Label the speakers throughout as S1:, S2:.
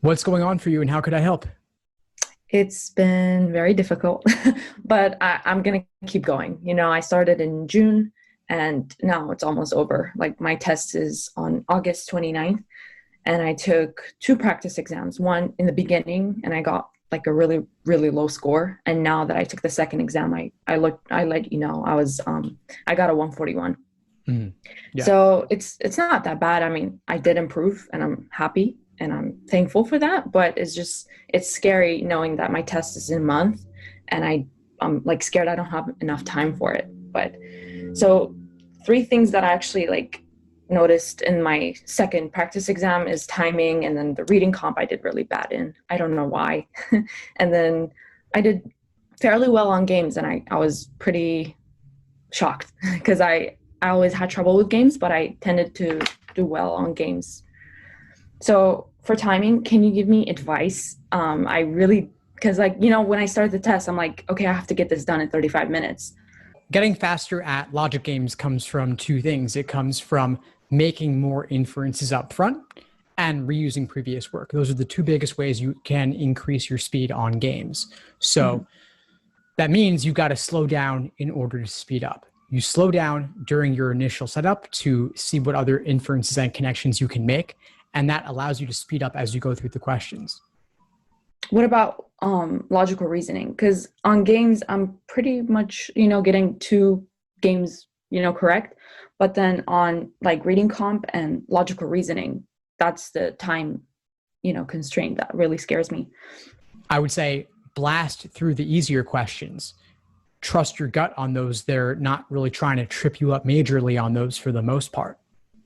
S1: What's going on for you and how could I help?
S2: It's been very difficult, but I'm gonna keep going. I started in June and now it's almost over. Like my test is on August 29th, and I took two practice exams, one in the beginning and I got like a really, really low score. And now that I took the second exam, I let you know I got a 141.
S1: Mhm. Yeah.
S2: So it's not that bad. I mean, I did improve and I'm happy and I'm thankful for that, but it's scary knowing that my test is in a month and I'm like scared I don't have enough time for it. But so three things that I actually like noticed in my second practice exam is timing, and then the reading comp I did really bad in. I don't know why. And then I did fairly well on games, and I was pretty shocked because I always had trouble with games, but I tended to do well on games. So for timing, can you give me advice? I really, because like, when I started the test, I'm like, okay, I have to get this done in 35 minutes.
S1: Getting faster at logic games comes from two things. It comes from making more inferences up front and reusing previous work. Those are the two biggest ways you can increase your speed on games.
S2: Mhm.
S1: So that means you got to slow down in order to speed up. You slow down during your initial setup to see what other inferences and connections you can make. And that allows you to speed up as you go through the questions.
S2: What about logical reasoning? Because on games, I'm pretty much, getting two games, correct. But then on like reading comp and logical reasoning, that's the time, constraint that really scares me.
S1: I would say blast through the easier questions. Trust your gut on those. They're not really trying to trip you up majorly on those for the most part.
S2: Mhm.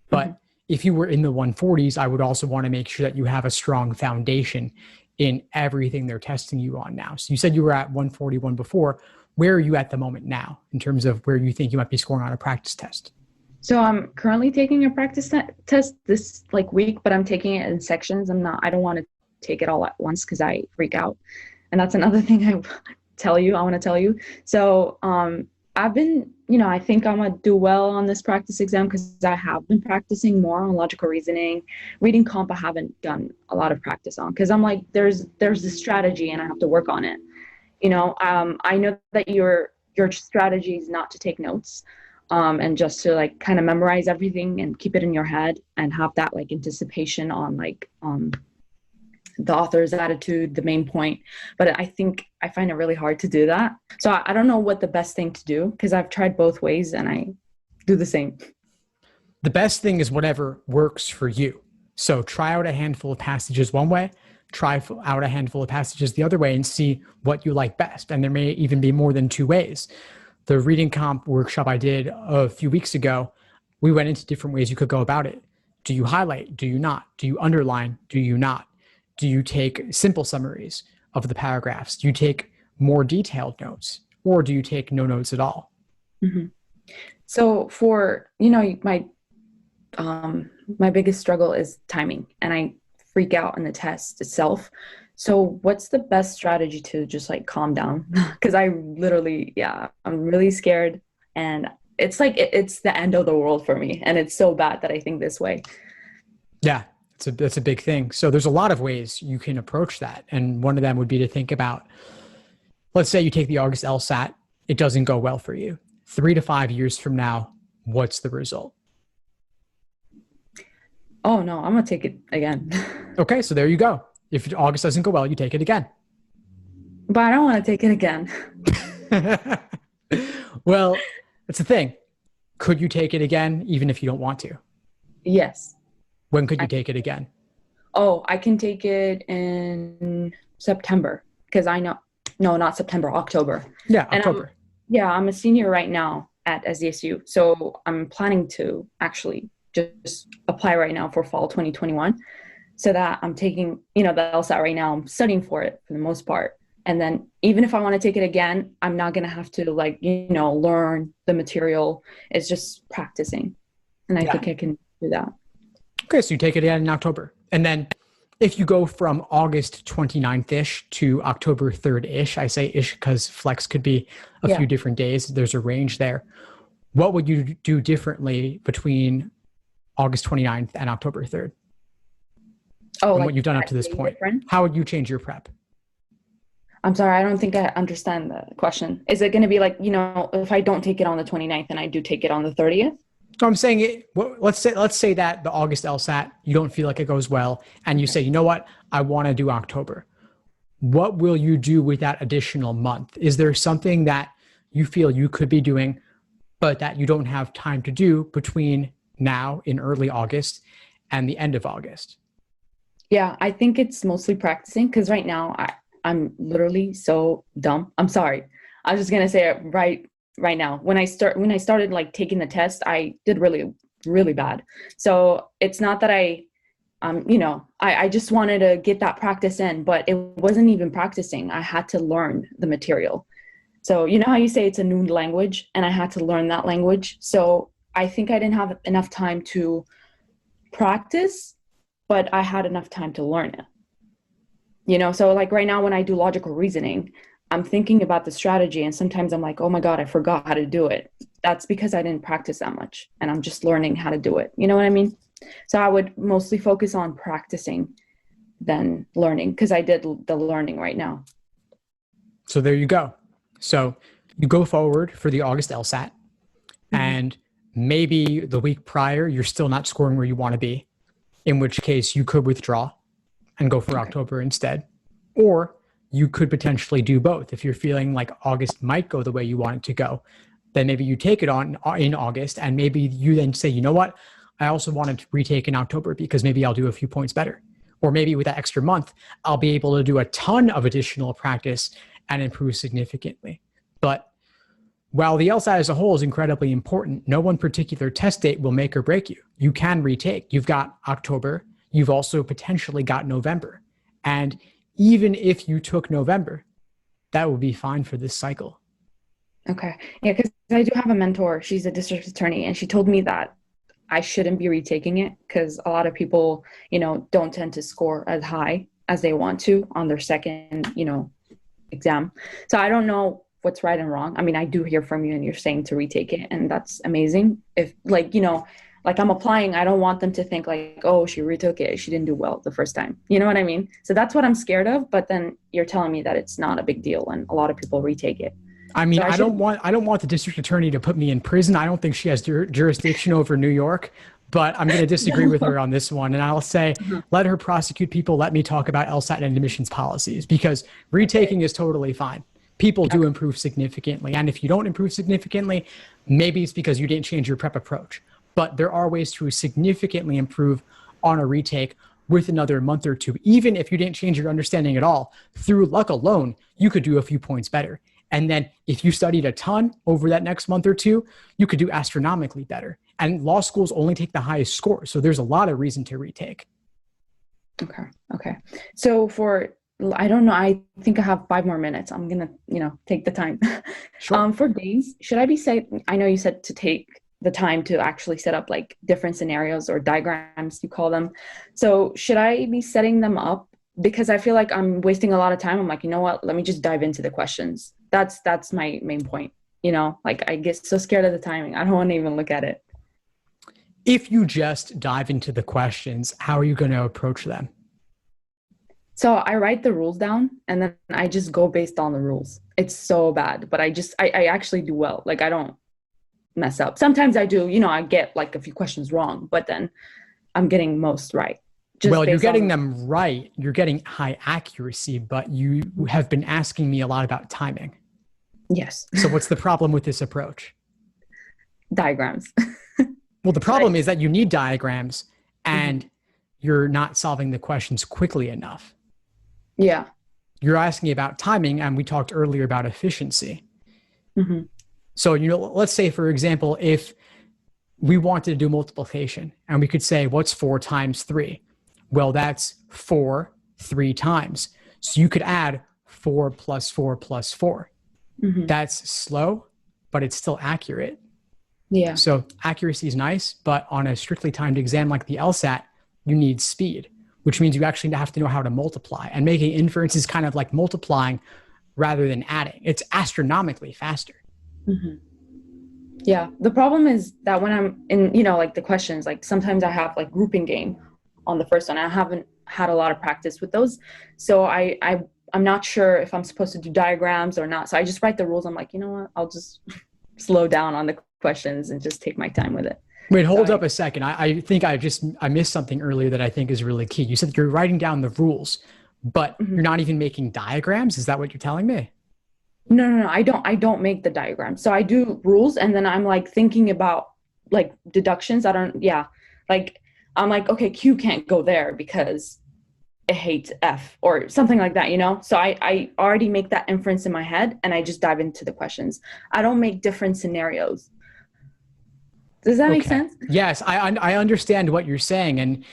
S1: But if you were in the 140s, I would also want to make sure that you have a strong foundation in everything they're testing you on now. So you said you were at 141 before. Where are you at the moment now in terms of where you think you might be scoring on a practice test?
S2: So I'm currently taking a practice test this like week, but I'm taking it in sections. I don't want to take it all at once because I freak out. And that's another thing I want to tell you. So I've been, I think I'm gonna do well on this practice exam because I have been practicing more on logical reasoning. Reading comp I haven't done a lot of practice on because I'm like, there's this strategy and I have to work on it. I know that your strategy is not to take notes, and just to like kind of memorize everything and keep it in your head and have that like anticipation on like the author's attitude, the main point. But I think I find it really hard to do that. So I don't know what the best thing to do because I've tried both ways and I do the same.
S1: The best thing is whatever works for you. So try out a handful of passages one way, try out a handful of passages the other way, and see what you like best. And there may even be more than two ways. The reading comp workshop I did a few weeks ago, we went into different ways you could go about it. Do you highlight? Do you not? Do you underline? Do you not? Do you take simple summaries of the paragraphs? Do you take more detailed notes? Or do you take no notes at all?
S2: Mhm. So for my biggest struggle is timing, and I freak out in the test itself. So what's the best strategy to just like calm down? Because I literally, yeah, I'm really scared, and it's like it's the end of the world for me, and it's so bad that I think this way.
S1: Yeah, that's a big thing. So there's a lot of ways you can approach that. And one of them would be to think about, let's say you take the August LSAT, it doesn't go well for you. 3 to 5 years from now, what's the result?
S2: Oh no, I'm gonna take it again.
S1: Okay, so there you go. If August doesn't go well, you take it again.
S2: But I don't want to take it again.
S1: Well, that's the thing. Could you take it again, even if you don't want to?
S2: Yes.
S1: When could you
S2: I,
S1: take it again?
S2: oh, I can take it in September because I know, no, not September, October.
S1: Yeah,
S2: And
S1: October.
S2: yeah, I'm a senior right now at SDSU. So I'm planning to actually just apply right now for fall 2021 so that I'm taking, the LSAT right now. I'm studying for it for the most part. And then even if I want to take it again, I'm not going to have to like, learn the material. It's just practicing. And I
S1: Yeah.
S2: think I can do that.
S1: Okay, so you take it again in October. And then if you go from August 29th-ish to October 3rd-ish, I say ish because flex could be a
S2: Yeah.
S1: few different days. There's a range there. What would you do differently between August 29th and October 3rd?
S2: Oh,
S1: from
S2: like
S1: what you've done up
S2: that
S1: to this
S2: day
S1: point?
S2: different?
S1: How would you change your prep?
S2: I'm sorry, I don't think I understand the question. Is it going to be like, if I don't take it on the 29th and I do take it on the 30th?
S1: So I'm saying let's say that the August LSAT, you don't feel like it goes well, and you
S2: Okay.
S1: say, you know what, I want to do October. What will you do with that additional month? Is there something that you feel you could be doing, but that you don't have time to do between now in early August and the end of August?
S2: Yeah, I think it's mostly practicing because right now I'm literally so dumb. I'm sorry. I was just gonna say it right now. When I started like taking the test, I did really, really bad. So it's not that I just wanted to get that practice in, but it wasn't even practicing. I had to learn the material. So you know how you say it's a new language, and I had to learn that language. So I think I didn't have enough time to practice, but I had enough time to learn it. So like right now when I do logical reasoning, I'm thinking about the strategy, and sometimes I'm like, oh my God, I forgot how to do it. That's because I didn't practice that much, and I'm just learning how to do it. You know what I mean? So I would mostly focus on practicing than learning because I did the learning right now.
S1: So there you go. So you go forward for the August LSAT,
S2: Mhm.
S1: and maybe the week prior, you're still not scoring where you want to be, in which case you could withdraw and go for
S2: Okay.
S1: October instead. Or you could potentially do both. If you're feeling like August might go the way you want it to go, then maybe you take it on in August, and maybe you then say, you know what, I also want to retake in October because maybe I'll do a few points better. Or maybe with that extra month, I'll be able to do a ton of additional practice and improve significantly. But while the LSAT as a whole is incredibly important, no one particular test date will make or break you. You can retake. You've got October. You've also potentially got November. And even if you took November, that would be fine for this cycle.
S2: Okay. Yeah, because I do have a mentor. She's a district attorney, and she told me that I shouldn't be retaking it because a lot of people, don't tend to score as high as they want to on their second, exam. So I don't know what's right and wrong. I mean, I do hear from you and you're saying to retake it, and that's amazing. If like I'm applying, I don't want them to think like, oh, she retook it. She didn't do well the first time. You know what I mean? So that's what I'm scared of. But then you're telling me that it's not a big deal and a lot of people retake it.
S1: I mean,
S2: So I
S1: I
S2: should.
S1: don't want I don't want the district attorney to put me in prison. I don't think she has jurisdiction over New York, but I'm going to disagree with her on this one, and I'll say let her prosecute people. Let me talk about LSAT and admissions policies because
S2: Okay.
S1: retaking is totally fine. People do
S2: Okay.
S1: improve significantly, and if you don't improve significantly, maybe it's because you didn't change your prep approach. But there are ways to significantly improve on a retake with another month or two. Even if you didn't change your understanding at all, through luck alone, you could do a few points better. And then if you studied a ton over that next month or two, you could do astronomically better. And law schools only take the highest score. So there's a lot of reason to retake.
S2: Okay. Okay. So I don't know. I think I have 5 more minutes. I'm gonna, take the time.
S1: Sure.
S2: For days, should I be set? I know you said to take the time to actually set up like different scenarios or diagrams, you call them. So should I be setting them up? Because I feel like I'm wasting a lot of time. I'm like, you know what? Let me just dive into the questions. That's my main point. Like I get so scared of the timing. I don't want to even look at it.
S1: If you just dive into the questions, how are you going to approach them?
S2: So I write the rules down and then I just go based on the rules. It's so bad, but I actually do well. Like I don't mess up. Sometimes I do, I get like a few questions wrong, but then I'm getting most right just
S1: Well, you're
S2: based on
S1: getting
S2: the.
S1: them right. You're getting high accuracy, but you have been asking me a lot about timing.
S2: Yes.
S1: So what's the problem with this approach?
S2: Diagrams.
S1: Well, the
S2: Should I?
S1: problem is that you need diagrams
S2: Mhm.
S1: and you're not solving the questions quickly enough.
S2: Yeah.
S1: You're asking about timing, and we talked earlier about efficiency.
S2: Hmm.
S1: So, let's say, for example, if we wanted to do multiplication and we could say, what's 4 times 3? Well, that's 4 3 times. So you could add 4 plus 4 plus 4.
S2: Hmm.
S1: That's slow, but it's still accurate.
S2: Yeah.
S1: So accuracy is nice, but on a strictly timed exam like the LSAT, you need speed, which means you actually have to know how to multiply. And making inference is kind of like multiplying rather than adding. It's astronomically faster.
S2: Hmm. Yeah. The problem is that when I'm in, like the questions, like sometimes I have like grouping game on the first one. I haven't had a lot of practice with those. So I'm not sure if I'm supposed to do diagrams or not. So I just write the rules. I'm like, you know what? I'll just slow down on the questions and just take my time with it.
S1: Wait,
S2: So
S1: hold up a second. I think I missed something earlier that I think is really key. You said that you're writing down the rules, but
S2: Mhm.
S1: you're not even making diagrams. Is that what you're telling me?
S2: No. I don't make the diagram. So I do rules and then I'm like thinking about like deductions. I don't, yeah. Like I'm like, okay, Q can't go there because it hates F or something like that, you know? So I already make that inference in my head and I just dive into the questions. I don't make different scenarios. Does that make
S1: Okay.
S2: sense?
S1: Yes, I understand what you're saying. And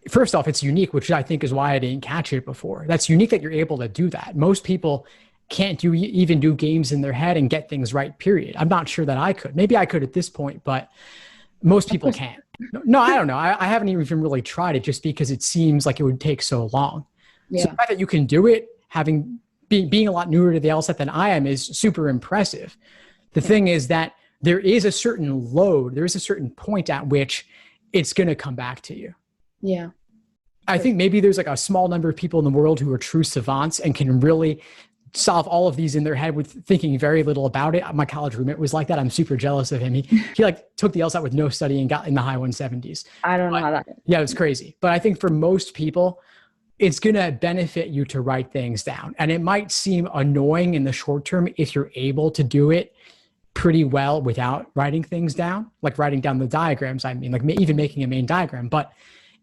S1: first off, it's unique, which I think is why I didn't catch it before. That's unique that you're able to do that. Most people can't even do games in their head and get things right, period. I'm not sure that I could. Maybe I could at this point, but most
S2: Of
S1: people
S2: course.
S1: can't. No, I don't know. I haven't even really tried it just because it seems like it would take so long. So the
S2: Yeah.
S1: fact that you can do it, being a lot newer to the LSAT than I am, is super impressive. The
S2: Yeah.
S1: thing is that there is a certain load, there is a certain point at which it's going to come back to you.
S2: Yeah.
S1: I think maybe there's like a small number of people in the world who are true savants and can really solve all of these in their head with thinking very little about it. My college roommate was like that. I'm super jealous of him. He like took the LSAT with no study and got in the high 170s.
S2: I don't know
S1: But
S2: how that is.
S1: yeah, it was crazy. But I think for most people, it's going to benefit you to write things down. And it might seem annoying in the short term if you're able to do it pretty well without writing things down, like writing down the diagrams. I mean, like even making a main diagram. But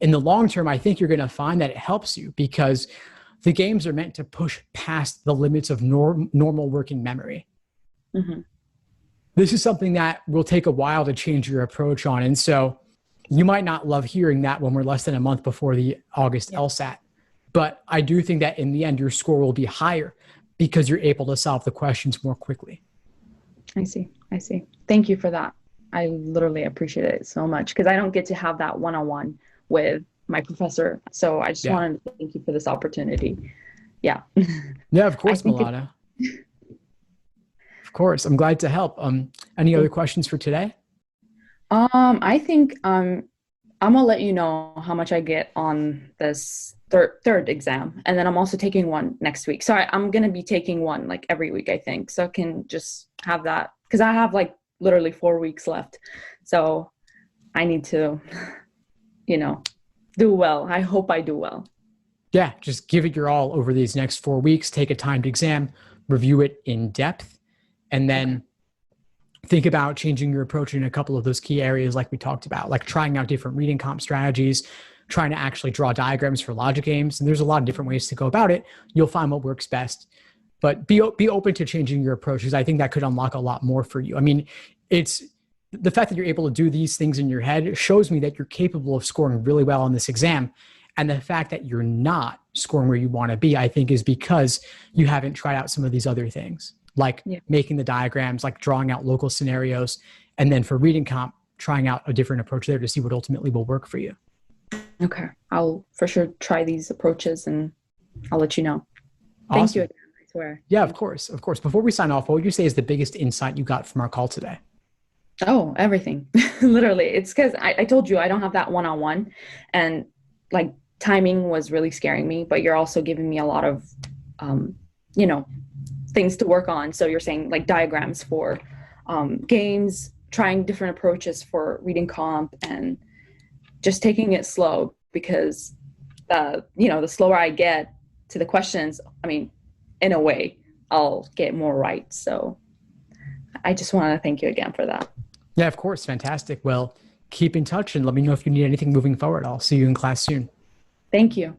S1: in the long term, I think you're going to find that it helps you because the games are meant to push past the limits of normal working memory.
S2: Hmm.
S1: This is something that will take a while to change your approach on. And so you might not love hearing that when we're less than a month before the August
S2: Yeah.
S1: LSAT. But I do think that in the end, your score will be higher because you're able to solve the questions more quickly.
S2: I see. I see. Thank you for that. I literally appreciate it so much because I don't get to have that one-on-one with my professor. So I just
S1: Yeah.
S2: wanted to thank you for this opportunity. Yeah.
S1: Yeah, of
S2: I
S1: course,
S2: think it,
S1: Milana. Of course. I'm glad to help. Any other questions for today?
S2: I think I'm gonna let you know how much I get on this third exam, and then I'm also taking one next week. So I'm gonna be taking one like every week, I think, so I can just have that because I have like literally 4 weeks left. So I need to, you know, do well. I hope I do well.
S1: Yeah, just give it your all over these next 4 weeks. Take a timed exam, review it in depth, and
S2: Okay.
S1: then think about changing your approach in a couple of those key areas like we talked about, like trying out different reading comp strategies, trying to actually draw diagrams for logic games. And there's a lot of different ways to go about it. You'll find what works best. But be open to changing your approaches. I think that could unlock a lot more for you. I mean, it's the fact that you're able to do these things in your head shows me that you're capable of scoring really well on this exam. And the fact that you're not scoring where you want to be, I think, is because you haven't tried out some of these other things, like
S2: Yeah.
S1: making the diagrams, like drawing out local scenarios. And then for reading comp, trying out a different approach there to see what ultimately will work for you.
S2: Okay. I'll for sure try these approaches and I'll let you know. Thank you
S1: Awesome.
S2: again. I swear.
S1: Yeah, of course. Of course. Before we sign off, what would you say is the biggest insight you got from our call today?
S2: Oh, everything. Literally. It's because I told you I don't have that one-on-one and like timing was really scaring me, but you're also giving me a lot of um, you know, things to work on. So you're saying like diagrams for games, trying different approaches for reading comp and just taking it slow because the slower I get to the questions, I mean, in a way, I'll get more right. So I just want to thank you again for that.
S1: Yeah, of course. Fantastic. Well, keep in touch and let me know if you need anything moving forward. I'll see you in class soon.
S2: Thank you.